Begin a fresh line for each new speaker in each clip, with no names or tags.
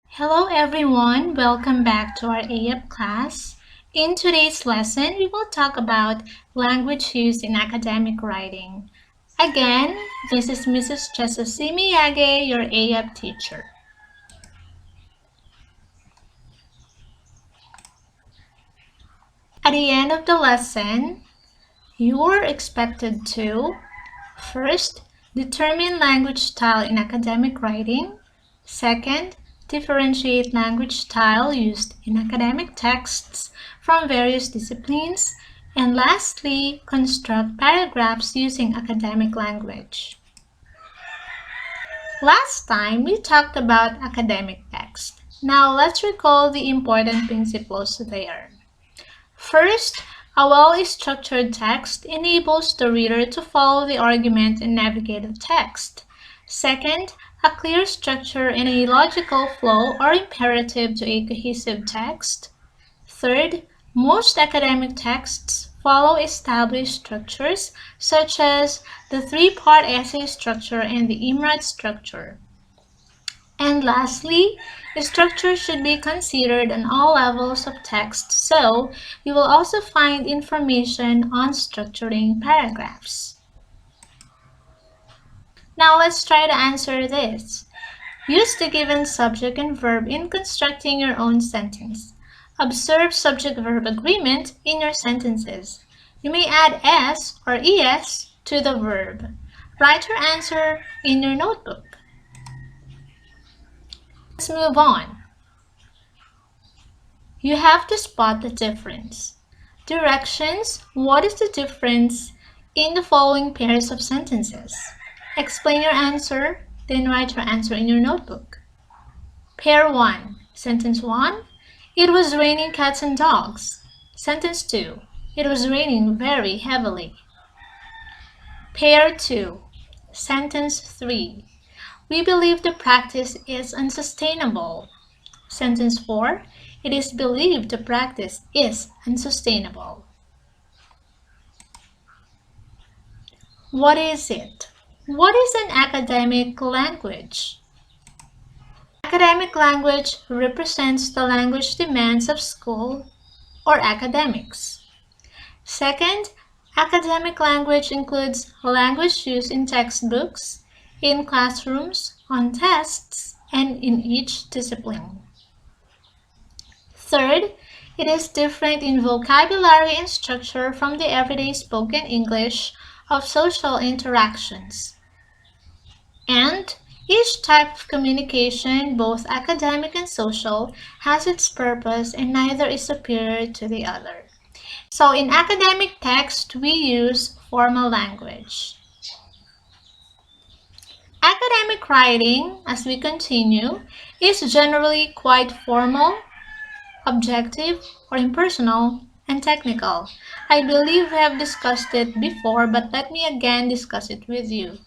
Hello everyone, welcome back to our EAPP class. In today's lesson, we will talk about language use in academic writing. Again, this is Mrs. Jessa, your EAPP teacher. At the end of the lesson, you are expected to first, determine language style in academic writing. Second, differentiate language style used in academic texts from various disciplines. And lastly, construct paragraphs using academic language. Last time, we talked about academic text. Now, let's recall the important principles there. First, a well-structured text enables the reader to follow the argument and navigate the text. Second, a clear structure and a logical flow are imperative to a cohesive text. Third, most academic texts follow established structures such as the three-part essay structure and the IMRAD structure. And lastly, structure should be considered on all levels of text, so you will also find information on structuring paragraphs. Now let's try to answer this. Use the given subject and verb in constructing your own sentence. Observe subject-verb agreement in your sentences. You may add s or es to the verb. Write your answer in your notebook. Let's move on. You have to spot the difference. Directions: what is the difference in the following pairs of sentences? Explain your answer, then write your answer in your notebook. Pair 1. Sentence 1. It was raining cats and dogs. Sentence 2. It was raining very heavily. Pair 2. Sentence 3. We believe the practice is unsustainable. Sentence 4. It is believed the practice is unsustainable. What is it? What is an academic language? Academic language represents the language demands of school or academics. Second, academic language includes language used in textbooks, in classrooms, on tests, and in each discipline. Third, it is different in vocabulary and structure from the everyday spoken English of social interactions. And each type of communication, both academic and social, has its purpose and neither is superior to the other. So in academic text, we use formal language. Academic writing, as we continue, is generally quite formal, objective, or impersonal, and technical. I believe we have discussed it before, but let me again discuss it with you.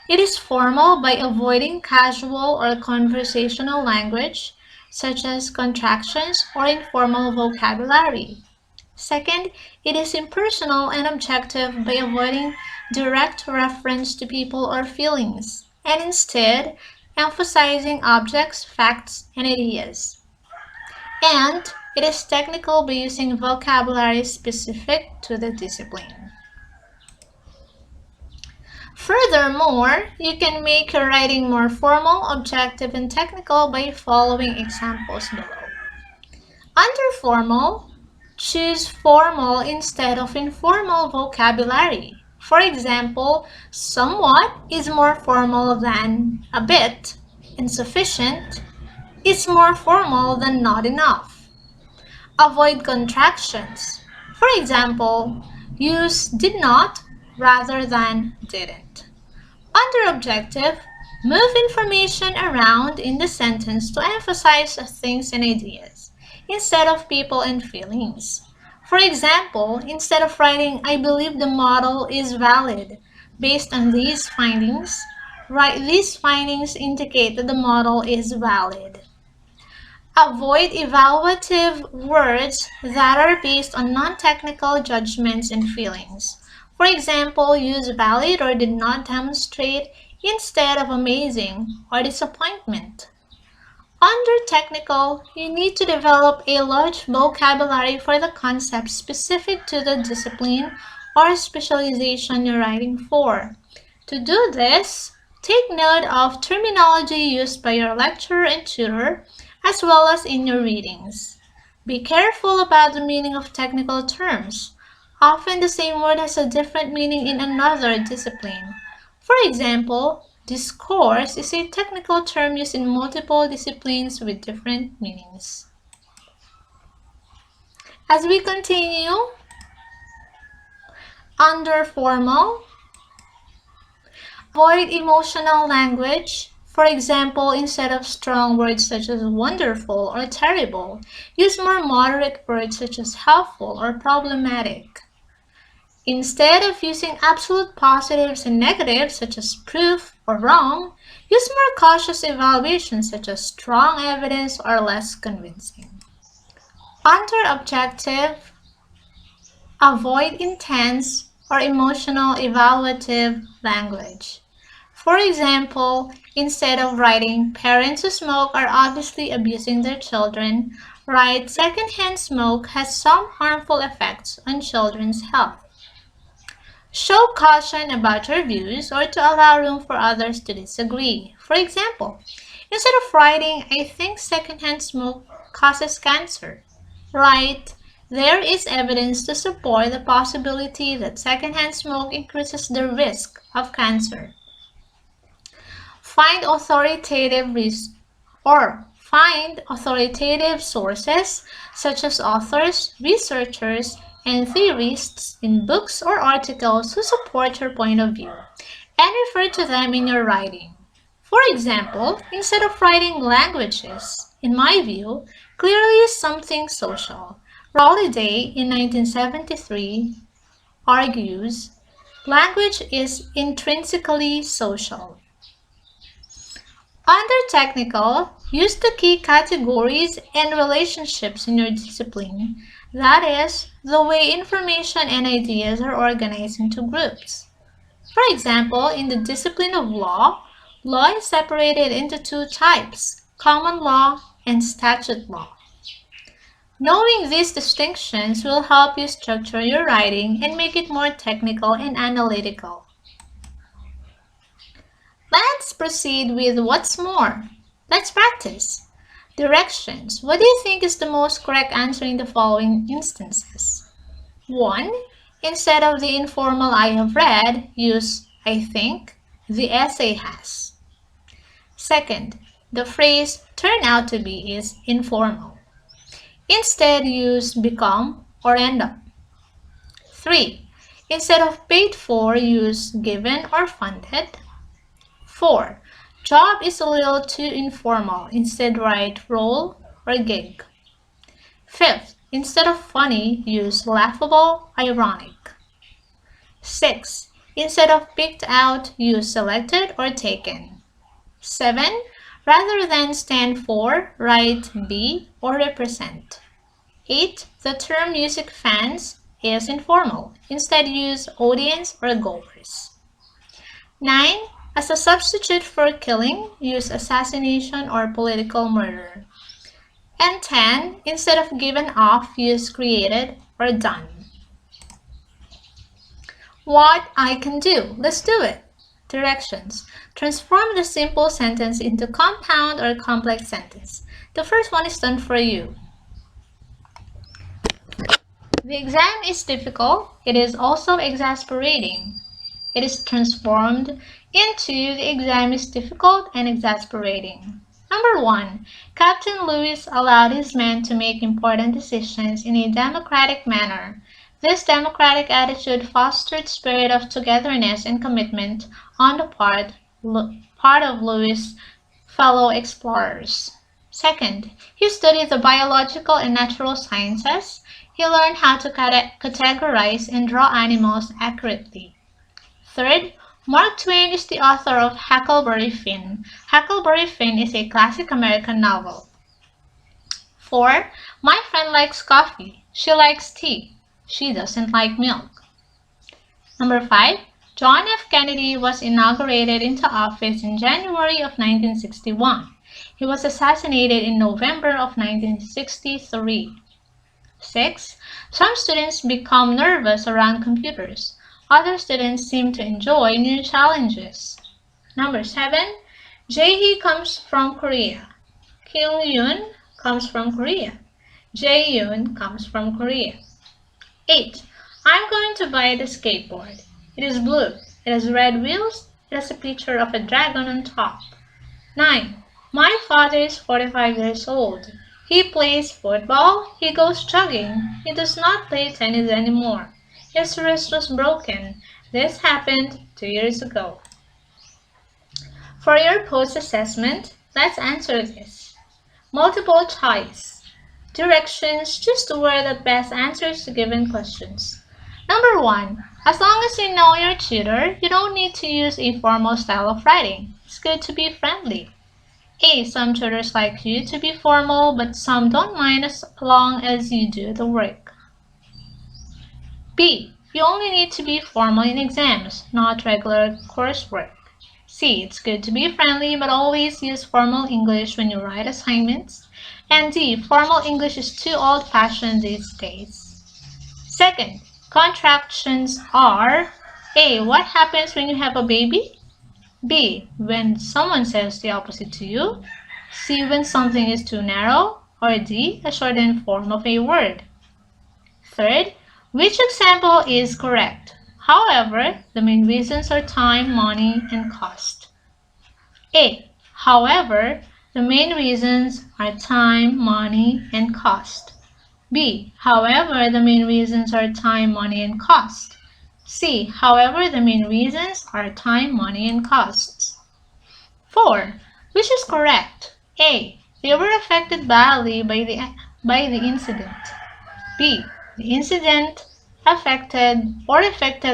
It is formal by avoiding casual or conversational language, such as contractions or informal vocabulary. Second, it is impersonal and objective by avoiding direct reference to people or feelings, and instead emphasizing objects, facts, and ideas. And it is technical by using vocabulary specific to the discipline. Furthermore, you can make your writing more formal, objective, and technical by following examples below. Under formal, choose formal instead of informal vocabulary. For example, somewhat is more formal than a bit, and sufficient is more formal than not enough. Avoid contractions. For example, use did not rather than didn't. Under objective, move information around in the sentence to emphasize things and ideas instead of people and feelings. For example, instead of writing, I believe the model is valid based on these findings, write these findings indicate that the model is valid. Avoid evaluative words that are based on non-technical judgments and feelings. For example, use valid or did not demonstrate instead of amazing or disappointment. Under technical, you need to develop a large vocabulary for the concepts specific to the discipline or specialization you're writing for. To do this, take note of terminology used by your lecturer and tutor, as well as in your readings. Be careful about the meaning of technical terms. Often the same word has a different meaning in another discipline. For example, discourse is a technical term used in multiple disciplines with different meanings. As we continue, under formal, avoid emotional language. For example, instead of strong words such as wonderful or terrible, use more moderate words such as helpful or problematic. Instead of using absolute positives and negatives such as proof or wrong, use more cautious evaluations such as strong evidence or less convincing. Under objective, avoid intense or emotional evaluative language. For example, instead of writing parents who smoke are obviously abusing their children, write secondhand smoke has some harmful effects on children's health. Show caution about your views or to allow room for others to disagree. For example, instead of writing, I think secondhand smoke causes cancer, write, there is evidence to support the possibility that secondhand smoke increases the risk of cancer. Find authoritative sources such as authors, researchers, and theorists in books or articles who support your point of view, and refer to them in your writing. For example, instead of writing languages, in my view, clearly is something social. Holiday in 1973 argues language is intrinsically social. Under technical, use the key categories and relationships in your discipline, that is, the way information and ideas are organized into groups. For example, in the discipline of law, law is separated into two types, common law and statute law. Knowing these distinctions will help you structure your writing and make it more technical and analytical. Let's proceed with what's more. Let's practice. Directions. What do you think is the most correct answer in the following instances? 1. Instead of the informal I have read, use I think the essay has. Second, the phrase turn out to be is informal. Instead, use become or end up. 3. Instead of paid for, use given or funded. 4. Job is a little too informal. Instead, write role or gig. 5th, instead of funny, use laughable, ironic. 6. Instead of picked out, use selected or taken. 7. Rather than stand for, write be or represent. 8. The term music fans is informal. Instead, use audience or goers. 9. As a substitute for killing, use assassination or political murder. And 10. Instead of given off, use created or done. What I can do. Let's do it. Directions. Transform the simple sentence into compound or complex sentence. The first one is done for you. The exam is difficult. It is also exasperating. It is transformed into the exam is difficult and exasperating. Number 1. Captain Lewis allowed his men to make important decisions in a democratic manner. This democratic attitude fostered spirit of togetherness and commitment on the part of Lewis' fellow explorers. Second, he studied the biological and natural sciences. He learned how to categorize and draw animals accurately. Third, Mark Twain is the author of Huckleberry Finn. Huckleberry Finn is a classic American novel. 4. My friend likes coffee. She likes tea. She doesn't like milk. Number 5. John F. Kennedy was inaugurated into office in January of 1961. He was assassinated in November of 1963. 6. Some students become nervous around computers. Other students seem to enjoy new challenges. Number 7. Jae-hee comes from Korea. Kyung-yoon comes from Korea. Jae-yoon comes from Korea. 8. I'm going to buy the skateboard. It is blue. It has red wheels. It has a picture of a dragon on top. 9. My father is 45 years old. He plays football. He goes jogging. He does not play tennis anymore. His wrist was broken. This happened 2 years ago. For your post-assessment, let's answer this. Multiple choice. Directions, choose the word that best answers the given questions. Number 1. As long as you know your tutor, you don't need to use a formal style of writing. It's good to be friendly. A. Some tutors like you to be formal, but some don't mind as long as you do the work. B. You only need to be formal in exams, not regular coursework. C. It's good to be friendly, but always use formal English when you write assignments. And D. Formal English is too old-fashioned these days. Second, contractions are A. What happens when you have a baby? B. When someone says the opposite to you. C. When something is too narrow. Or D. A shortened form of a word. Third, which example is correct? However, the main reasons are time, money, and cost. A. However, the main reasons are time, money, and cost. B. However, the main reasons are time, money, and cost. C. However, the main reasons are time, money, and costs. 4. Which is correct? A. They were affected badly by the incident. B. The incident affected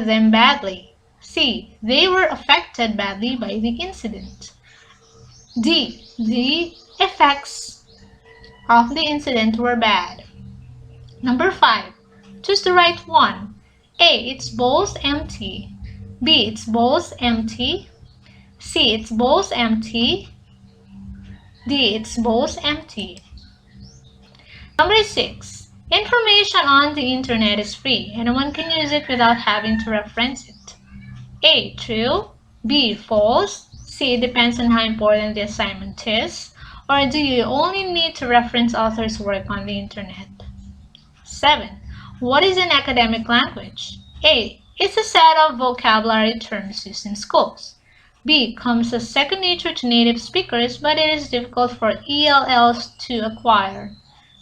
them badly. C. They were affected badly by the incident. D. The effects of the incident were bad. Number 5. Choose the right one. A. It's both empty. B. It's both empty. C. It's both empty. D. It's both empty. Number 6. Information on the internet is free. Anyone can use it without having to reference it. A. True. B. False. C. Depends on how important the assignment is. Or do you only need to reference authors' work on the internet? 7. What is an academic language? A. It's a set of vocabulary terms used in schools. B. Comes as second nature to native speakers, but it is difficult for ELLs to acquire.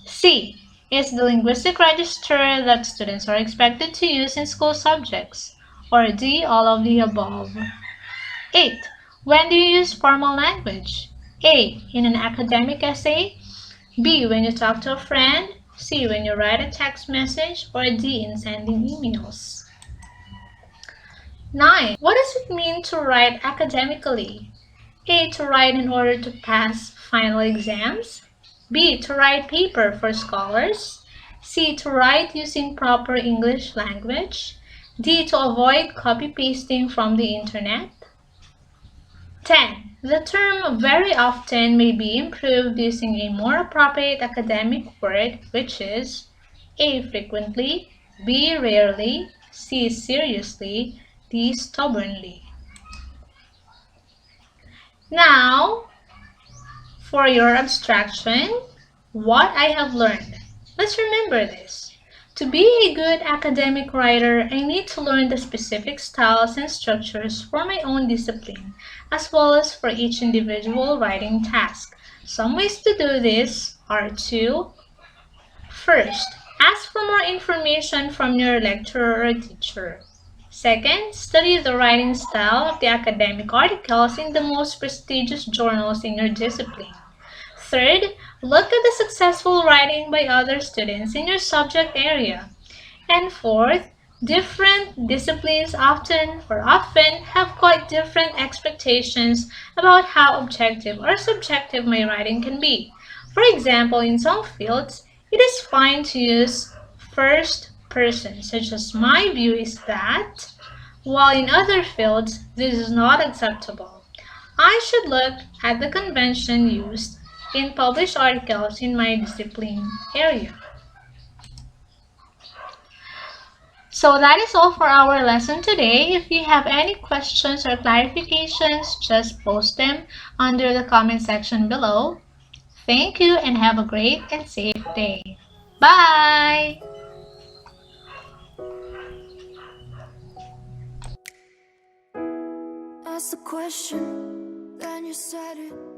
C. Is the linguistic register that students are expected to use in school subjects. Or D. All of the above. 8. When do you use formal language? A. In an academic essay. B. When you talk to a friend. C. When you write a text message. Or D. In sending emails. 9. What does it mean to write academically? A. To write in order to pass final exams. B. To write paper for scholars. C. To write using proper English language. D. To avoid copy-pasting from the internet. 10. The term very often may be improved using a more appropriate academic word, which is A. Frequently. B. Rarely. C. Seriously. D. Stubbornly. Now, for your abstraction, what I have learned. Let's remember this. To be a good academic writer, I need to learn the specific styles and structures for my own discipline, as well as for each individual writing task. Some ways to do this are to: first, ask for more information from your lecturer or teacher. Second, study the writing style of the academic articles in the most prestigious journals in your discipline. Third, look at the successful writing by other students in your subject area. And fourth, different disciplines often have quite different expectations about how objective or subjective my writing can be. For example, in some fields, it is fine to use first person, such as my view is that, while in other fields, this is not acceptable. I should look at the convention used in published articles in my discipline area. So that is all for our lesson today. If you have any questions or clarifications, just post them under the comment section below. Thank you and have a great and safe day. Bye!
Ask the question, then you said it.